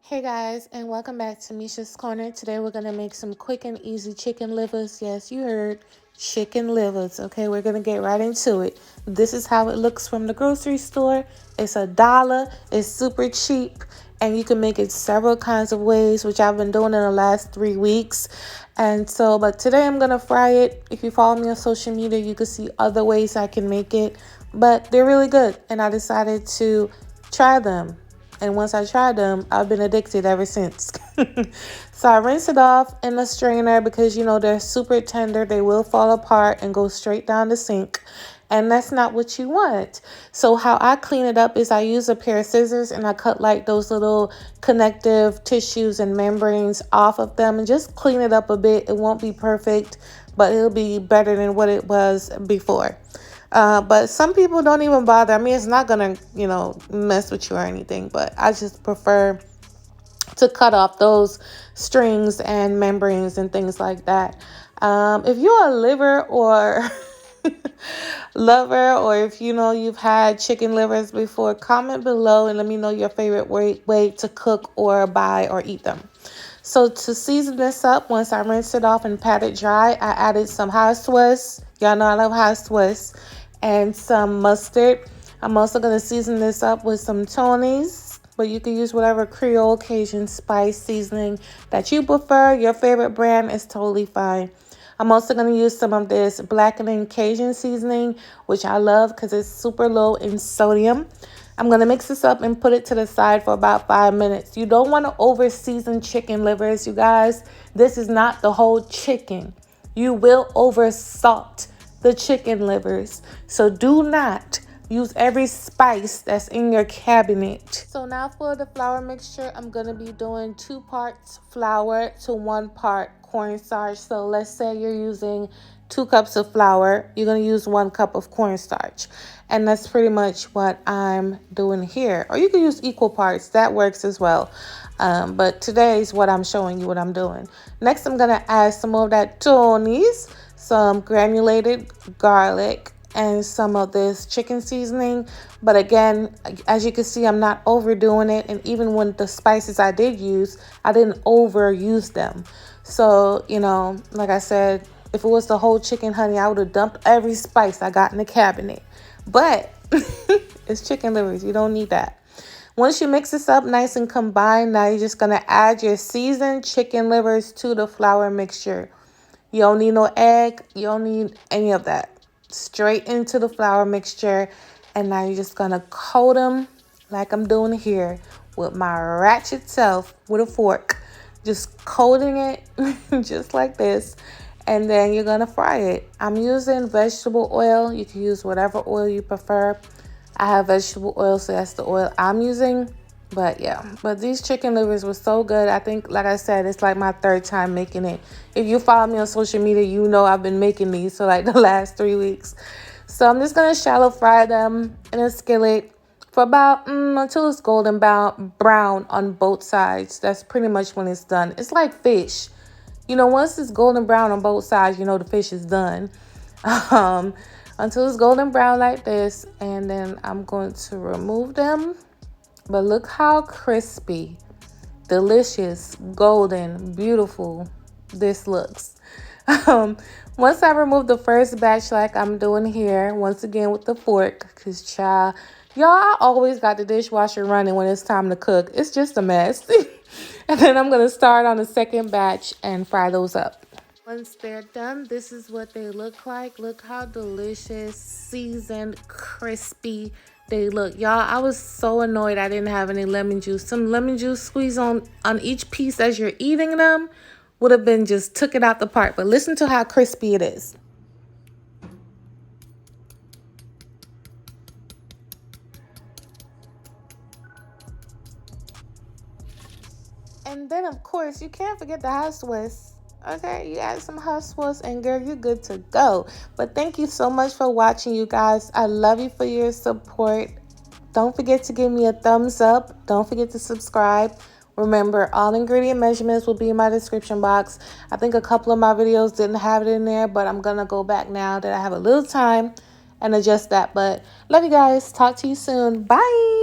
Hey guys, and welcome back to Misha's Corner. Today we're going to make some quick and easy chicken livers. Yes, you heard, chicken livers. Okay, we're going to get right into it. This is how it looks from the grocery store. It's $1. It's super cheap, and you can make it several kinds of ways, which I've been doing in the last 3 weeks. But today I'm going to fry it. If you follow me on social media, you can see other ways I can make it, but they're really good, and I decided to try them. And once I tried them, I've been addicted ever since. So I rinse it off in the strainer because, they're super tender. They will fall apart and go straight down the sink. And that's not what you want. So how I clean it up is I use a pair of scissors and I cut like those little connective tissues and membranes off of them and just clean it up a bit. It won't be perfect, but it'll be better than what it was before. But some people don't even bother. I mean, it's not gonna, mess with you or anything, but I just prefer to cut off those strings and membranes and things like that. If you're a liver or lover, or if you've had chicken livers before, comment below and let me know your favorite way to cook or buy or eat them. So to season this up, once I rinse it off and pat it dry, I added some hot Swiss. Y'all know I love hot Swiss. And some mustard. I'm also going to season this up with some Tony's, but you can use whatever Creole Cajun spice seasoning that you prefer. Your favorite brand is totally fine. I'm also going to use some of this blackening Cajun seasoning, which I love because it's super low in sodium. I'm going to mix this up and put it to the side for about 5 minutes. You don't want to over season chicken livers, you guys. This is not the whole chicken. You will over salt the chicken livers. So do not use every spice that's in your cabinet. So now for the flour mixture, I'm going to be doing 2 parts flour to 1 part cornstarch. So let's say you're using 2 cups of flour, you're going to use 1 cup of cornstarch. And that's pretty much what I'm doing here. Or you can use equal parts. That works as well. But today is what I'm showing you what I'm doing. Next, I'm going to add some of that Tony's, some granulated garlic, and some of this chicken seasoning. But again, as you can see, I'm not overdoing it. And even when the spices I did use, I didn't overuse them. So, like I said, if it was the whole chicken, honey, I would have dumped every spice I got in the cabinet. But it's chicken livers. You don't need that. Once you mix this up nice and combined, now you're just going to add your seasoned chicken livers to the flour mixture. You don't need no egg. You don't need any of that. Straight into the flour mixture. And now you're just going to coat them like I'm doing here with my ratchet self with a fork. Just coating it just like this. And then you're going to fry it. I'm using vegetable oil. You can use whatever oil you prefer. I have vegetable oil, so that's the oil I'm using. But yeah, but these chicken livers were so good. I think, like I said, it's like my 3rd time making it. If you follow me on social media, you know I've been making these for like the last 3 weeks. So I'm just going to shallow fry them in a skillet for about until it's golden brown on both sides. That's pretty much when it's done. It's like fish. Once it's golden brown on both sides, the fish is done. Until it's golden brown like this. And then I'm going to remove them. But look how crispy, delicious, golden, beautiful this looks. Once I remove the first batch like I'm doing here, once again with the fork, because y'all, I always got the dishwasher running when it's time to cook. It's just a mess. And then I'm going to start on the second batch and fry those up. Once they're done, this is what they look like. Look how delicious, seasoned, crispy they look. Y'all, I was so annoyed I didn't have any lemon juice. Some lemon juice squeeze on each piece as you're eating them would have been just took it out the park. But listen to how crispy it is. And then, of course, you can't forget the hot Swiss. Okay, you add some hot sauce and girl, you're good to go. But thank you so much for watching, you guys. I love you for your support. Don't forget to give me a thumbs up. Don't forget to subscribe. Remember, all ingredient measurements will be in my description box. I think a couple of my videos didn't have it in there, but I'm going to go back now that I have a little time and adjust that. But love you guys. Talk to you soon. Bye.